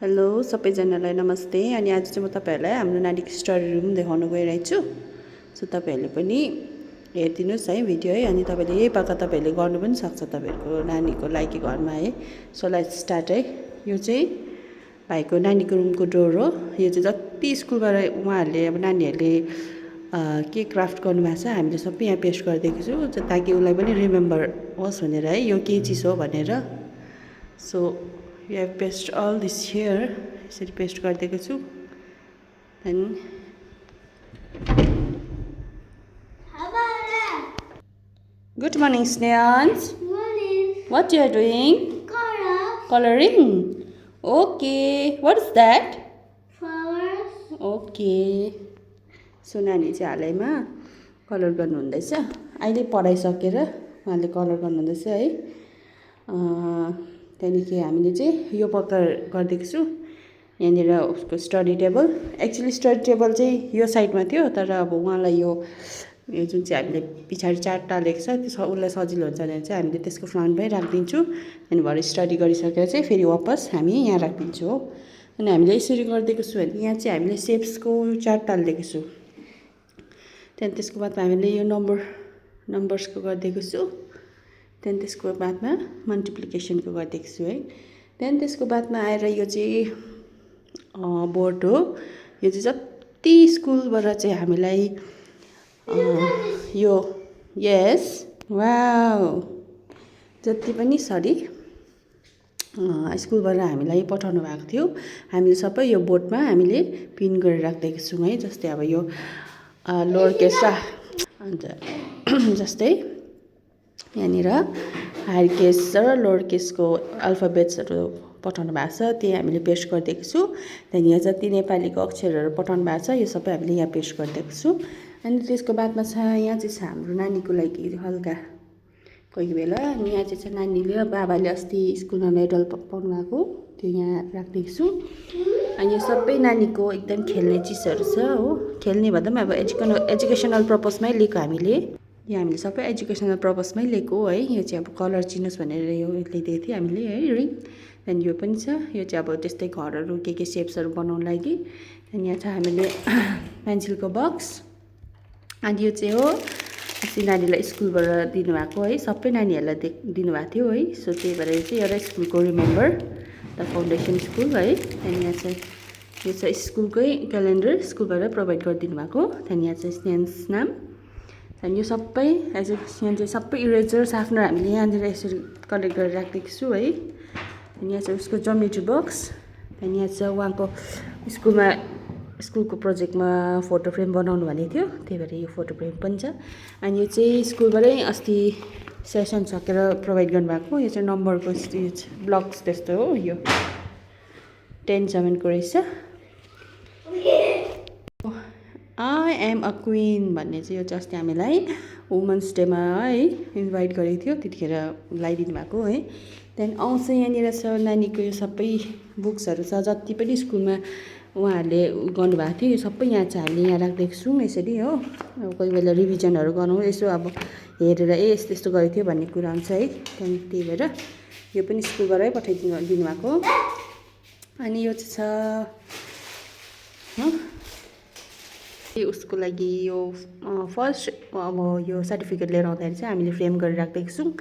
Hello सबैजनालाई नमस्ते। अनि आज चाहिँ म तपाईँहरूलाई हाम्रो नानीको स्टडी रुम देखाउन गइरहेको छु। सो तपाईँहरूले पनि हेरिदिनुहोस् है भिडियो है। अनि तपाईँले यही पाका तपाईँहरूले गर्नु पनि सक्छ तपाईँहरूको नानीको लागि घरमा है। सो लेट्स स्टार्ट है। यो चाहिँ भाइको नानीको रुमको डोर हो। यो चाहिँ जति स्कुलबाट उहाँहरूले अब नानीहरूले के क्राफ्ट गर्नुभएको छ हामीले सबै यहाँ पेस्ट गरिदिएको छु ताकि उसलाई पनि रिमेम्बर होस् भनेर है, यो के चिज हो भनेर। So you have pasted all this here. यसरी पेस्ट गरिदिएको छु। And good morning, Snehans. Morning. What you are doing? Coloring. Okay. What is that? Flowers. Okay. So नानी चाहिँ हालैमा कलर गर्नुहुँदैछ। अहिले पढाइसकेर उहाँले कलर गर्नुहुँदैछ है। त्यहाँदेखि हामीले चाहिँ यो प्रकार गरिदिएको छु। यहाँनिर उसको study table, actually study table चाहिँ यो साइडमा थियो, तर अब उहाँलाई यो जुन चाहिँ हामीले पछाडि चार्ट टालेको छ त्यो उसलाई सजिलो हुन्छ भनेर चाहिँ हामीले त्यसको फ्रन्टमै राखिदिन्छु। अनि भरे स्टडी गरिसकेर चाहिँ फेरि वापस हामी यहाँ राखिदिन्छु हो। अनि हामीले यसरी गरिदिएको छु भने यहाँ चाहिँ हामीले सेप्सको चार्ट टालिदिएको छु। त्यहाँदेखि त्यसको बादमा हामीले यो नम्बर्सको गरिदिएको छु। त्यहाँदेखि त्यसको बादमा मल्टिप्लिकेसनको गरिदिएको छु है। त्यहाँदेखि त्यसको बादमा आएर यो चाहिँ बोर्ड हो। यो चाहिँ जति स्कुलबाट चाहिँ हामीलाई यो यस वाउ जति पनि स्कुलबाट हामीलाई पठाउनु भएको थियो, हामीले सबै यो बोर्डमा हामीले पिन गरेर राखिदिएको छौँ है। जस्तै अब यो लोवर केस अन्त जस्तै यहाँनिर हायर केस र लोवर केसको अल्फाबेट्सहरू पठाउनु भएको छ, त्यही हामीले पेस्ट गरिदिएको छु। त्यहाँदेखि यहाँ जति नेपालीको अक्षरहरू पठाउनु भएको छ यो सबै हामीले यहाँ पेस्ट गरिदिएको छु। अनि त्यसको बादमा छ यहाँ चाहिँ छ हाम्रो नानीको लागि हल्का कोही बेला। अनि यहाँ चाहिँ छ नानीले बाबाले अस्ति स्कुलमा मेडल पाउनु भएको, त्यो यहाँ राखिदिएको छु। अनि यो सबै नानीको एकदम खेल्ने चिजहरू छ हो। खेल्ने भन्दा पनि अब एजुकेसनल पर्पजमै लिएको हामीले, यो हामीले सबै एजुकेसनल पर्पजमै लिएको है। यो चाहिँ अब कलर चिन्नुहोस् भनेर यो ल्याइदिएको थियो हामीले है, रिङ। त्यहाँदेखि यो पनि छ, यो चाहिँ अब त्यस्तै घरहरू के सेप्सहरू बनाउनु लागि। त्यहाँदेखि यहाँ छ हामीले पेन्सिलको बक्स। अनि यो चाहिँ हो अस्ति नानीलाई स्कुलबाट दिनुभएको है, सबै नानीहरूलाई दिनुभएको थियो है। सो त्यही भएर चाहिँ एउटा स्कुलको रिमेम्बर द फाउन्डेसन स्कुल है। त्यहाँदेखि यहाँ चाहिँ यो छ स्कुलकै क्यालेन्डर, स्कुलबाट प्रोभाइड गरिदिनु भएको। त्यहाँदेखि यहाँ चाहिँ स्नेन्स नाम। त्यहाँदेखि यो सबै यहाँ चाहिँ सबै इरेजर साफ्नर हामीले यहाँनिर यसरी कलेक्ट गरेर राखिदिएको छु है। अनि यहाँ चाहिँ उसको जोमेट्री बक्स। त्यहाँदेखि यहाँ चाहिँ उहाँको स्कुलको प्रोजेक्टमा फोटो फ्रेम बनाउनु भनेको थियो, त्यही भएर यो फोटो फ्रेम पनि छ। अनि यो चाहिँ स्कुलबाटै अस्ति सेसन सकेर प्रोभाइड गर्नुभएको, यो चाहिँ नम्बरको ब्लक्स त्यस्तो हो। यो 10-7को रहेछ। आई एम अ क्विन भन्ने चाहिँ यो चाहिँ अस्ति हामीलाई वुमन्स डेमा है इन्भाइट गरेको थियो, त्यतिखेर लगाइदिनु भएको है। त्यहाँदेखि आउँछ यहाँनिर छ नानीको यो सबै बुक्सहरू छ, जति पनि स्कुलमा उहाँहरूले गर्नुभएको थियो यो सबै यहाँ चाहिँ हामीले यहाँ राखिदिएको छौँ यसरी हो। अब कोही बेला रिभिजनहरू गर्नु यसो अब हेरेर यस्तो यस्तो गरेको थियो भन्ने कुरा हुन्छ है। त्यहाँदेखि त्यही भएर यो पनि स्कुलबाटै दिनुभएको। अनि यो चाहिँ छ उसको लागि यो फर्स्ट अब यो सर्टिफिकेट लिएर आउँदाखेरि चाहिँ हामीले फ्रेम गरेर राखिदिएको छौँ।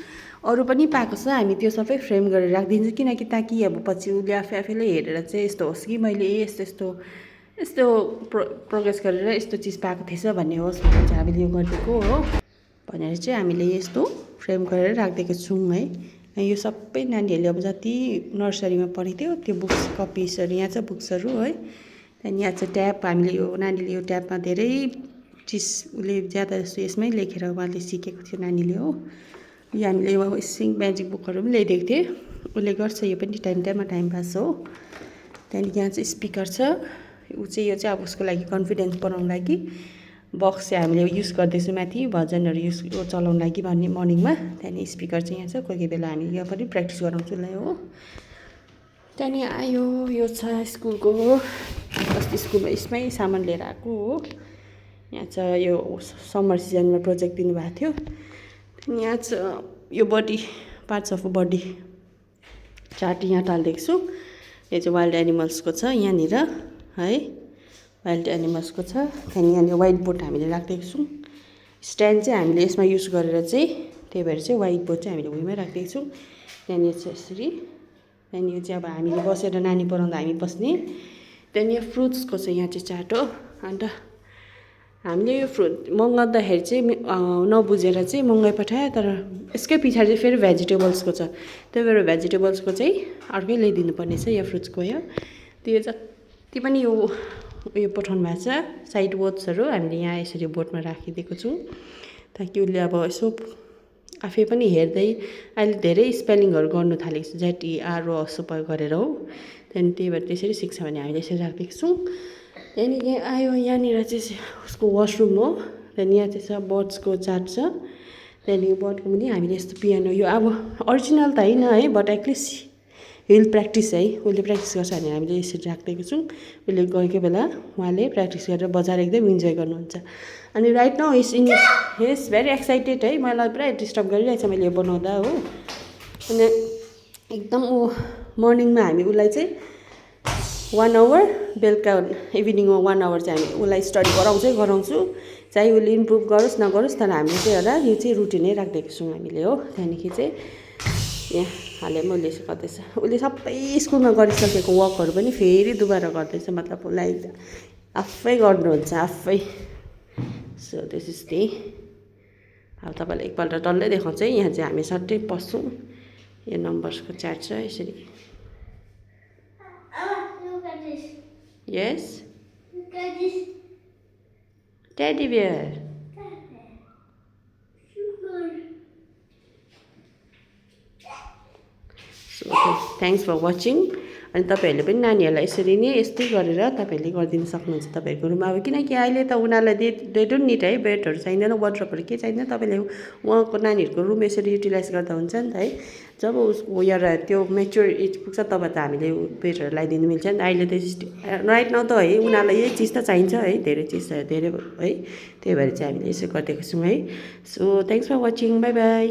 अरू पनि पाएको छ, हामी त्यो सबै फ्रेम गरेर राखिदिन्छौँ, किनकि ताकि अब पछि उसले आफैले हेरेर चाहिँ यस्तो होस् कि मैले यस्तो प्रोग्रेस गरेर यस्तो चिज पाएको थिएछ भन्ने होस् भनेर चाहिँ हामीले यो गरिदिएको हो भनेर चाहिँ हामीले यस्तो फ्रेम गरेर राखिदिएको छौँ है। यो सबै नानीहरूले अब जति नर्सरीमा पढेको थियो त्यो बुक्स कपिसहरू यहाँ छ बुक्सहरू है। त्यहाँदेखि यहाँ चाहिँ ट्याप, हामीले यो नानीले यो ट्यापमा धेरै चिज उसले ज्यादा जस्तो यसमै लेखेर उहाँले सिकेको थियो नानीले हो। यो हामीले यो सिङ्क म्याजिक बुकहरू पनि ल्याइदिएको थिएँ, उसले गर्छ यो पनि टाइम पास हो। त्यहाँदेखि यहाँ चाहिँ स्पिकर छ, ऊ चाहिँ यो चाहिँ अब उसको लागि कन्फिडेन्स बनाउनु लागि बक्स चाहिँ हामीले युज गर्दैछौँ माथि भजनहरू चलाउनु लागि भन्ने मर्निङमा। त्यहाँदेखि स्पिकर चाहिँ यहाँ छ, कोही बेला हामी यो पनि प्र्याक्टिस गराउँछु उसलाई हो। त्यहाँदेखि आयो यो छ स्कुलको अस्ति स्कुलमा यसमै सामान लिएर आएको हो। यहाँ छ यो समर सिजनमा प्रोजेक्ट दिनुभएको थियो। यहाँ छ यो body parts of body chart यहाँ टालिदिएको छु। यो चाहिँ वाइल्ड एनिमल्सको छ यहाँनिर है वाइल्ड एनिमल्सको छ। त्यहाँदेखि यहाँनिर व्हाइट बोर्ड हामीले राखिदिएको छौँ। स्ट्यान्ड चाहिँ हामीले यसमा युज गरेर चाहिँ त्यही भएर चाहिँ व्हाइट बोर्ड चाहिँ हामीले भुइँमै राखिदिएको छौँ। त्यहाँनिर चाहिँ यसरी त्यहाँनिर चाहिँ अब हामीले बसेर नानी पढाउँदा हामी बस्ने। त्यहाँनिर फ्रुट्सको छ यहाँ चाहिँ चार्ट हो। अन्त हामीले यो फ्रुट मगाउँदाखेरि चाहिँ नबुझेर चाहिँ मगाइ पठायो तर यसकै पछाडि चाहिँ फेरि भेजिटेबल्सको छ। त्यही भएर भेजिटेबल्सको चाहिँ अर्कै ल्याइदिनु पर्ने छ यो फ्रुट्सको यो त्यो जति पनि यो पठाउनु भएको छ साइड वर्ड्सहरू हामीले यहाँ यसरी बोर्डमा राखिदिएको छौँ ताकि उसले अब यसो आफै पनि हेर्दै अहिले धेरै स्पेलिङहरू गर्नु थालेको छ ZERO सुपर गरेर हो। त्यहाँदेखि त्यही भएर त्यसरी सिक्छ भने हामीले यसरी राखिदिएको छौँ। त्यहाँदेखि यहाँ आयो यहाँनिर चाहिँ उसको वासरुम हो। त्यहाँदेखि यहाँ चाहिँ छ बर्ड्सको चार्ट छ। त्यहाँदेखि बर्डको पनि हामीले यस्तो पियानो यो अब अरिजिनल त होइन है बट एटलिस्ट हिल प्र्याक्टिस है उसले प्र्याक्टिस गर्छ भने हामीले यसरी राखिदिएको छौँ। उसले गएको बेला उहाँले प्र्याक्टिस गरेर बजार एकदम इन्जोय गर्नुहुन्छ। अनि right now is very excited है मलाई पुरा डिस्टर्ब गरिरहेको छ मैले यो बनाउँदा हो। अनि एकदम ऊ मर्निङमा हामी उसलाई चाहिँ 1 आवर बेलुका इभिनिङमा 1 आवर चाहिँ हामी उसलाई स्टडी गराउँछु चाहे उसले इम्प्रुभ गरोस् नगरोस् तर हामीले चाहिँ एउटा यो चाहिँ रुटिनै राखिदिएको छौँ हामीले हो। त्यहाँदेखि चाहिँ यहाँ हालैमा उसले गर्दैछ उसले सबै स्कुलमा गरिसकेको वर्कहरू पनि फेरि दुबारा गर्दैछ मतलब उसलाई आफै गर्नुहुन्छ आफै। सो दिस इज दी अब तपाईँलाई एकपल्ट डल्लै देखाउँछ है। यहाँ चाहिँ हामी सट्टै पस्छौँ यो नम्बर्सको चार्ट छ यसरी। Look at this. यस Look at this. Teddy bear Sugar. So thanks for watching. अनि तपाईँहरूले पनि नानीहरूलाई यसरी नै यस्तै गरेर तपाईँहरूले गरिदिनु सक्नुहुन्छ तपाईँहरूको रुममा। अब किनकि अहिले त उनीहरूलाई दे डोन्ट निड है बेडहरू चाहिँदैन वार्डरोबहरू केही चाहिँदैन। तपाईँले उहाँको नानीहरूको रुम यसरी युटिलाइज गर्दा हुन्छ नि त है। जब उसको एउटा त्यो मेच्योर एज पुग्छ तब त हामीले बेडहरू लगाइदिनु मिल्छ नि त। अहिले त राइट नाउ त है उनीहरूलाई यही चिज त चाहिन्छ है धेरै चिज धेरै है त्यही भएर चाहिँ हामीले यसो गरिदिएको छौँ है। So thanks for watching bye by.